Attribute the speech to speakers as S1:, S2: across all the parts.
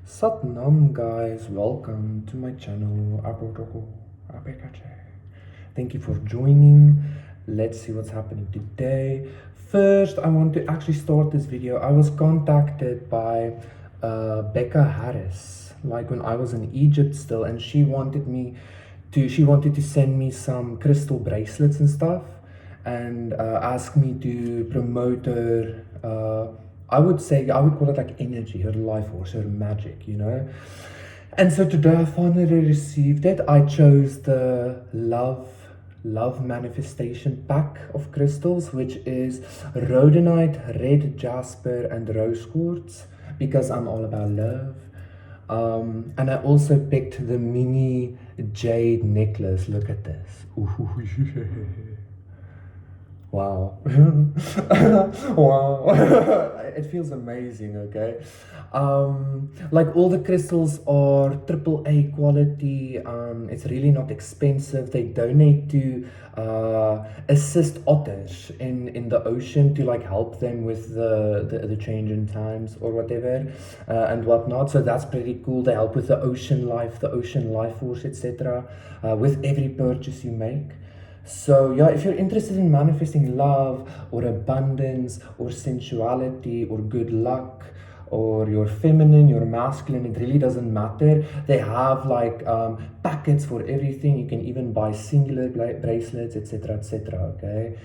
S1: Satnam guys, welcome to my channel. Thank you for joining. Let's see what's happening today. First, I want to actually start this video. I was contacted by Becca Harris, like when I was in Egypt still, and she wanted to send me some crystal bracelets and stuff, and ask me to promote her. I would call it like energy, her life force, her magic, you know. And so today I finally received it. I chose the love manifestation pack of crystals, which is rhodonite, red jasper, and rose quartz, because I'm all about love. And I also picked the mini jade necklace. Look at this. Ooh, wow. Wow. It feels amazing, okay? Like all the crystals are AAA quality. It's really not expensive. They donate to assist otters in the ocean to like help them with the change in times or whatever and whatnot. So that's pretty cool. They help with the ocean life force, etc. With every purchase you make. So yeah, if you're interested in manifesting love or abundance or sensuality or good luck or you're feminine, you're masculine, it really doesn't matter. They have like packets for everything. You can even buy singular bracelets, etc. Okay,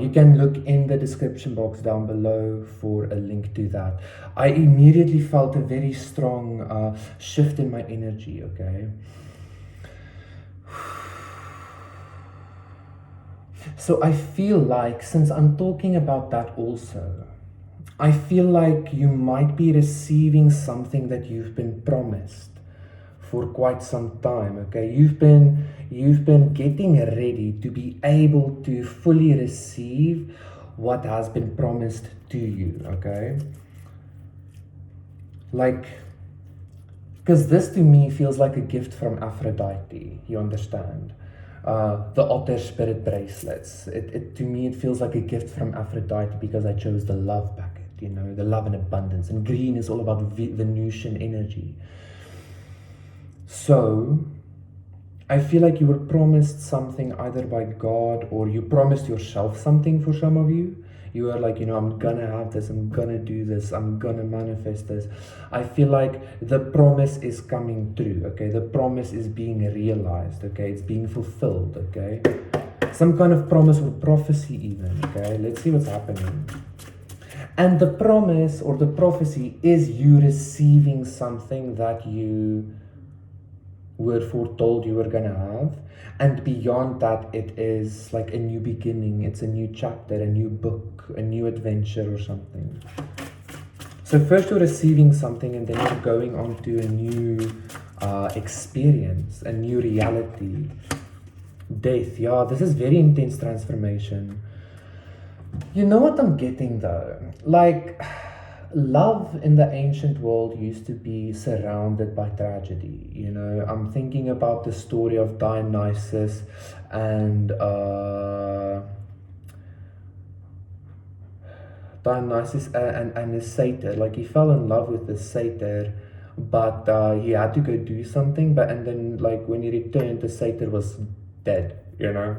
S1: you can look in the description box down below for a link to that. I immediately felt a very strong shift in my energy. Okay. So I feel like, since I'm talking about that also, I feel like you might be receiving something that you've been promised for quite some time. Okay, you've been getting ready to be able to fully receive what has been promised to you. Okay, like, because this to me feels like a gift from Aphrodite. You understand? The otter spirit bracelets. It to me it feels like a gift from Aphrodite because I chose the love packet, you know, the love and abundance. And green is all about Venusian energy. So I feel like you were promised something either by God or you promised yourself something. For some of you, you are like, you know, I'm gonna have this, I'm gonna do this, I'm gonna manifest this. I feel like the promise is coming true. Okay, the promise is being realized. Okay, it's being fulfilled. Okay, some kind of promise or prophecy even. Okay, let's see what's happening. And the promise or the prophecy is you receiving something that you were foretold you were gonna have. And beyond that, it is like a new beginning. It's a new chapter, a new book, a new adventure or something. So first you're receiving something, and then you're going on to a new experience, a new reality. Death. Yeah, this is very intense transformation. You know what I'm getting though? Like, love in the ancient world used to be surrounded by tragedy. You know, I'm thinking about the story of Dionysus and his satyr. Like, he fell in love with the satyr, but he had to go do something. And then like when he returned, the satyr was dead. You know,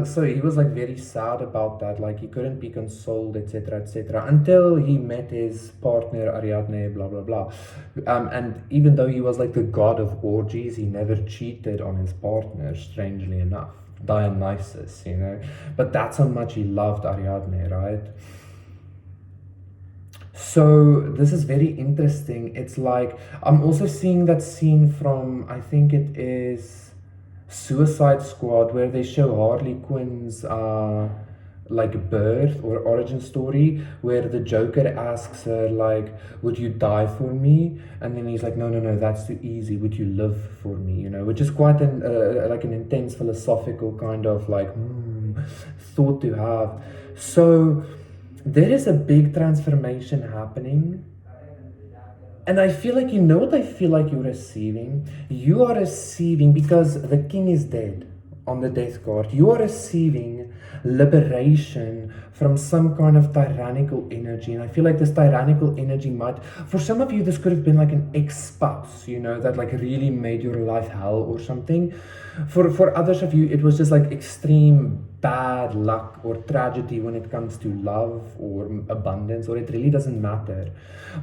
S1: so he was like very sad about that. Like, he couldn't be consoled, etc., until he met his partner Ariadne, blah blah blah. And even though he was like the god of orgies, he never cheated on his partner, strangely enough. Dionysus, you know, but that's how much he loved Ariadne, right? So this is very interesting. It's like I'm also seeing that scene from, I think it is Suicide Squad, where they show Harley Quinn's like birth or origin story, where the Joker asks her like, would you die for me? And then he's like, no, that's too easy, would you live for me? You know, which is quite an like an intense philosophical kind of like thought to have. So there is a big transformation happening. And I feel like, you know what I feel like you're receiving? You are receiving, because the king is dead. on the death card, you are receiving liberation from some kind of tyrannical energy. And I feel like this tyrannical energy might, for some of you, this could have been like an ex-spouse, that like really made your life hell or something. For others of you, it was just like extreme bad luck or tragedy when it comes to love or abundance, or it really doesn't matter.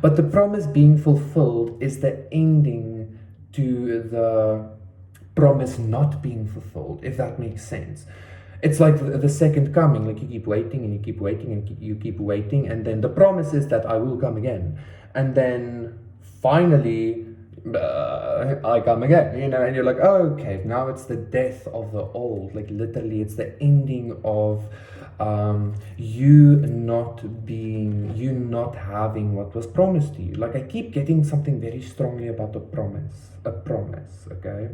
S1: But the promise being fulfilled is the ending to the promise not being fulfilled, if that makes sense. It's like the second coming, like you keep waiting and you keep waiting and you keep waiting, and then the promise is that I will come again. And then finally, I come again, and you're like, oh, okay, now it's the death of the old. Like literally, it's the ending of you not having what was promised to you. Like I keep getting something very strongly about a promise, okay?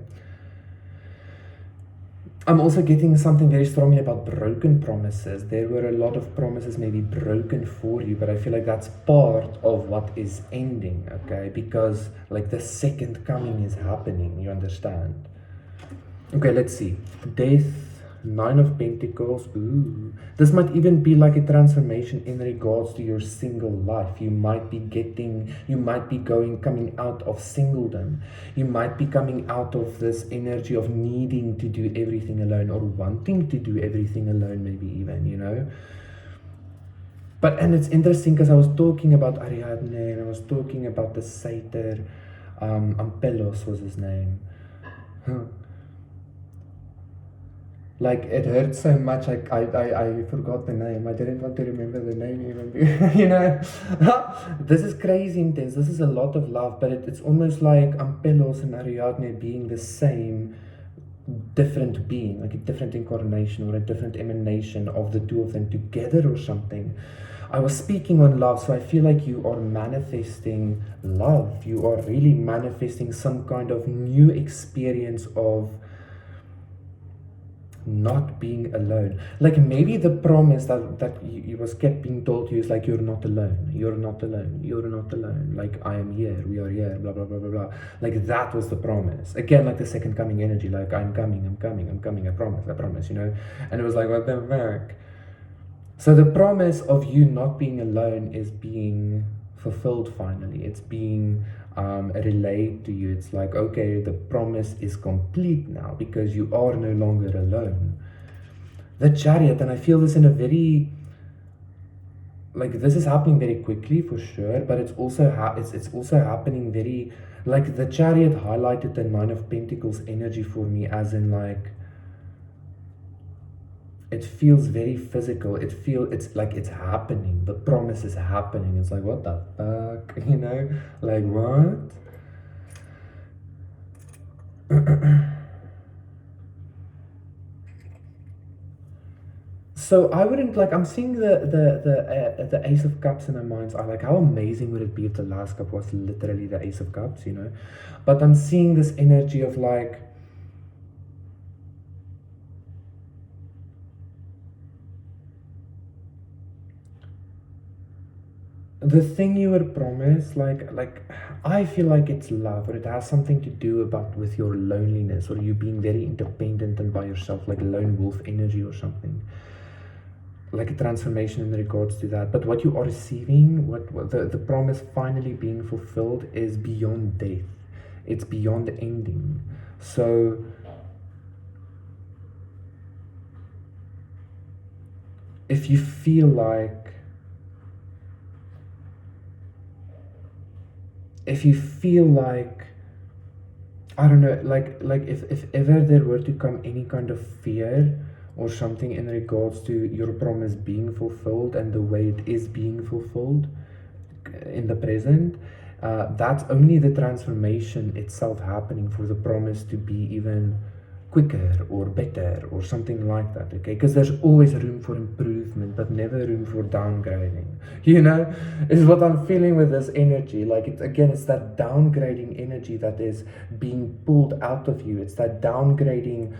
S1: I'm also getting something very strongly about broken promises. There were a lot of promises maybe broken for you, but I feel like that's part of what is ending, okay? Because like the second coming is happening, you understand? Okay, let's see. Death, 9 of Pentacles. Ooh. This might even be like a transformation in regards to your single life. You might be coming out of singledom. You might be coming out of this energy of needing to do everything alone, or wanting to do everything alone, maybe even, And it's interesting because I was talking about Ariadne, and I was talking about the satyr, Ampelos was his name. Like it hurt so much, I forgot the name. I didn't want to remember the name even. This is crazy intense. This is a lot of love, but it's almost like Ampelos and Ariadne being the same different being, like a different incarnation or a different emanation of the two of them together or something. I was speaking on love, so I feel like you are manifesting love. You are really manifesting some kind of new experience of not being alone. Like maybe the promise that you was kept being told to you is like, you're not alone, you're not alone, you're not alone, like I am here, we are here, blah blah blah blah blah. Like that was the promise. Again, like the second coming energy, like I'm coming, I promise, and it was like, what the fuck. So the promise of you not being alone is being fulfilled finally. It's being relayed to you. It's like, okay, the promise is complete now because you are no longer alone. The Chariot, and I feel this in a very, like this is happening very quickly for sure, but it's also it's also happening very, like the Chariot highlighted the 9 of Pentacles energy for me, as in like, it feels very physical. It's like it's happening. The promise is happening. It's like, what the fuck, like what? So I wouldn't, like, I'm seeing the Ace of Cups in my mind's eye. Like, how amazing would it be if the last cup was literally the Ace of Cups, But I'm seeing this energy of like, the thing you were promised, like I feel like it's love, or it has something to do with your loneliness, or you being very independent and by yourself, like lone wolf energy or something, like a transformation in regards to that. But what you are receiving, what the promise finally being fulfilled, is beyond death. It's beyond the ending. So if you feel like, I don't know, like if ever there were to come any kind of fear or something in regards to your promise being fulfilled and the way it is being fulfilled in the present, that's only the transformation itself happening for the promise to be even quicker or better or something like that, okay? Because there's always room for improvement, but never room for downgrading, is what I'm feeling with this energy. Like, it's that downgrading energy that is being pulled out of you. It's that downgrading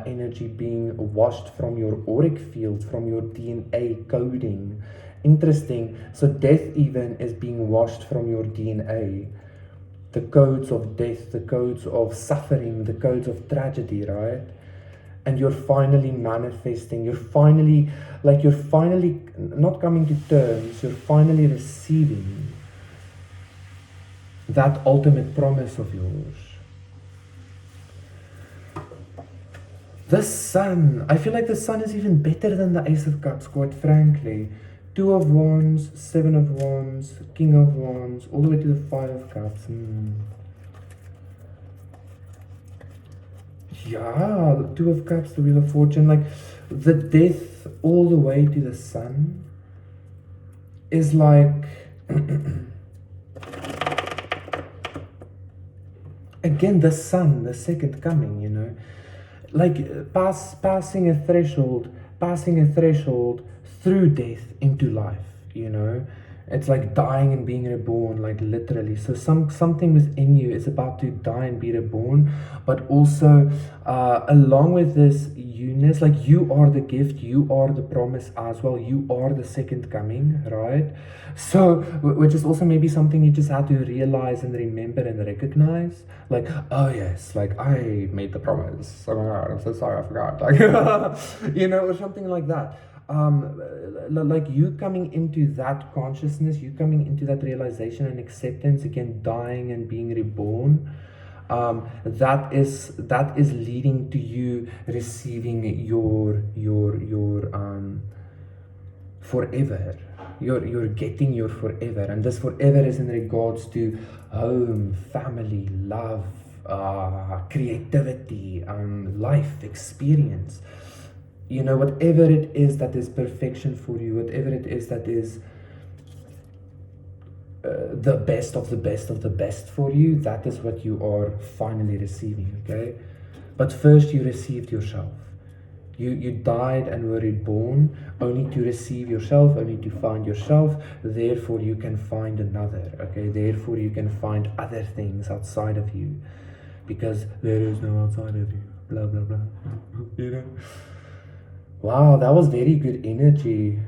S1: energy being washed from your auric field, from your DNA coding. Interesting. So death even is being washed from your DNA. The codes of death, the codes of suffering, the codes of tragedy, right? and you're finally manifesting, you're finally not coming to terms, you're finally receiving that ultimate promise of yours. The Sun, I feel like the Sun is even better than the Ace of Cups, quite frankly. Two of Wands, Seven of Wands, King of Wands, all the way to the Five of Cups. Yeah, the Two of Cups, the Wheel of Fortune, like the Death all the way to the Sun is like again the Sun, the second coming, like passing a threshold through death into life. It's like dying and being reborn, like literally. So something within you is about to die and be reborn, but also along with this newness, like you are the gift, you are the promise as well, you are the second coming, right? So which is also maybe something you just have to realize and remember and recognize, like, oh yes, like I made the promise, oh my god, I'm so sorry, I forgot, like or something like that. Like you coming into that consciousness, you coming into that realization and acceptance, again dying and being reborn, that is leading to you receiving your forever. You're getting your forever, and this forever is in regards to home, family, love, creativity, life experience. Whatever it is that is perfection for you, whatever it is that is the best of the best of the best for you, that is what you are finally receiving, okay? But first you received yourself. You died and were reborn only to receive yourself, only to find yourself. Therefore you can find another, okay? Therefore you can find other things outside of you, because there is no outside of you, blah blah blah. Wow, that was very good energy.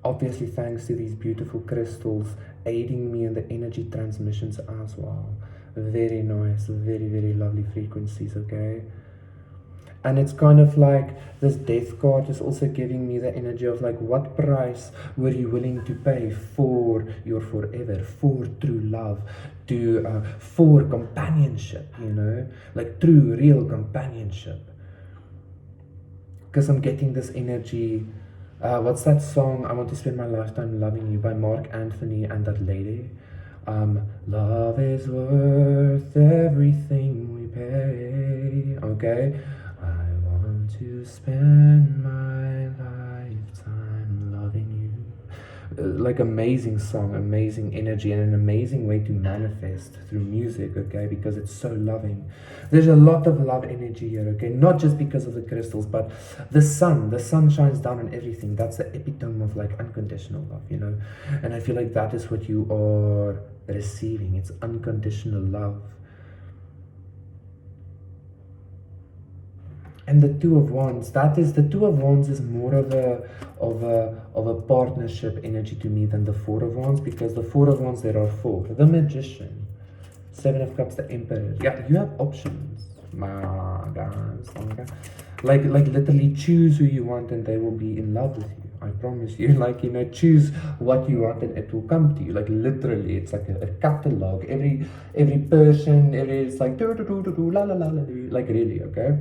S1: Obviously thanks to these beautiful crystals aiding me in the energy transmissions as well. Very nice, very, very lovely frequencies, okay? And it's kind of like this death card is also giving me the energy of like, what price were you willing to pay for your forever, for true love, for companionship, like true, real companionship. Because I'm getting this energy. What's that song? I Want to Spend My Lifetime Loving You by Mark Anthony and that lady. Love is worth everything we pay. Okay? I want to spend my lifetime loving you. Like amazing song, amazing energy, and an amazing way to manifest through music, okay? Because it's so loving. There's a lot of love energy here, okay? Not just because of the crystals, but the sun shines down on everything. That's the epitome of like unconditional love, And I feel like that is what you are receiving. It's unconditional love. And the Two of Wands, the Two of Wands is more of a partnership energy to me than the Four of Wands, because the Four of Wands, there are four. The Magician, Seven of Cups, the Emperor. Yeah, you have options, my guys. Okay? Like literally choose who you want and they will be in love with you. I promise you. Like, choose what you want and it will come to you. Like literally, it's like a catalog. Every person, it's like do la la la la, like really, okay?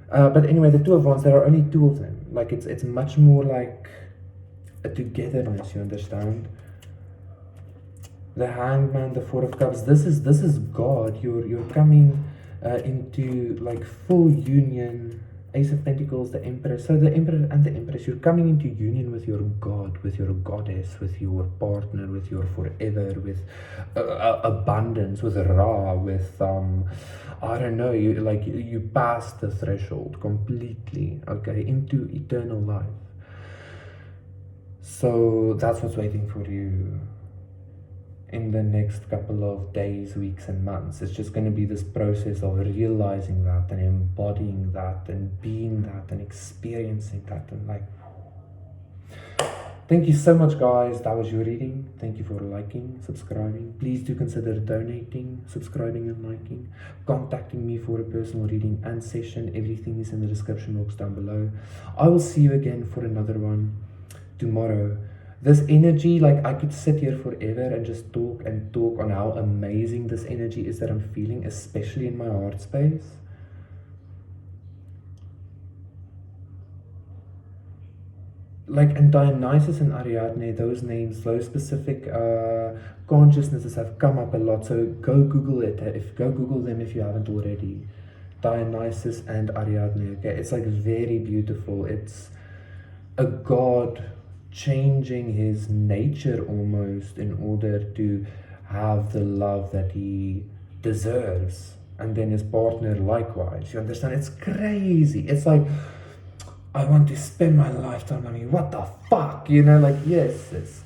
S1: But anyway, the Two of Wands, there are only two of them. Like it's much more like a togetherness, you understand? The Hangman, the Four of Cups, this is God. You're coming into like full union. Ace of Pentacles, the Empress. So the Emperor and the Empress, you're coming into union with your God, with your goddess, with your partner, with your forever, with abundance, with Ra, with I don't know, you pass the threshold completely, okay, into eternal life. So that's what's waiting for you in the next couple of days, weeks and months. It's just going to be this process of realizing that and embodying that and being that and experiencing that and like Thank you so much, guys. That was your reading. Thank you for liking, subscribing. Please do consider donating, subscribing, and liking. Contacting me for a personal reading and session. Everything is in the description box down below. I will see you again for another one tomorrow. This energy, like I could sit here forever and just talk and talk on how amazing this energy is that I'm feeling, especially in my heart space. Like, and Dionysus and Ariadne, those names, those specific consciousnesses have come up a lot. So go Google it. Go Google them if you haven't already. Dionysus and Ariadne. Okay, it's like very beautiful. It's a god changing his nature almost in order to have the love that he deserves, and then his partner likewise. You understand? It's crazy. It's like, I want to spend my lifetime. I mean, what the fuck? You know, like, yes, it's.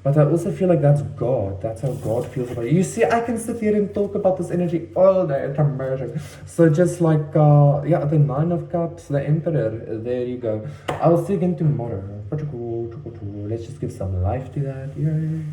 S1: But I also feel like that's God. That's how God feels about you. You see, I can sit here and talk about this energy all day. It's amazing. So just like, yeah, the Nine of Cups, the Emperor. There you go. I will see you again tomorrow. Let's just give some life to that. Yay.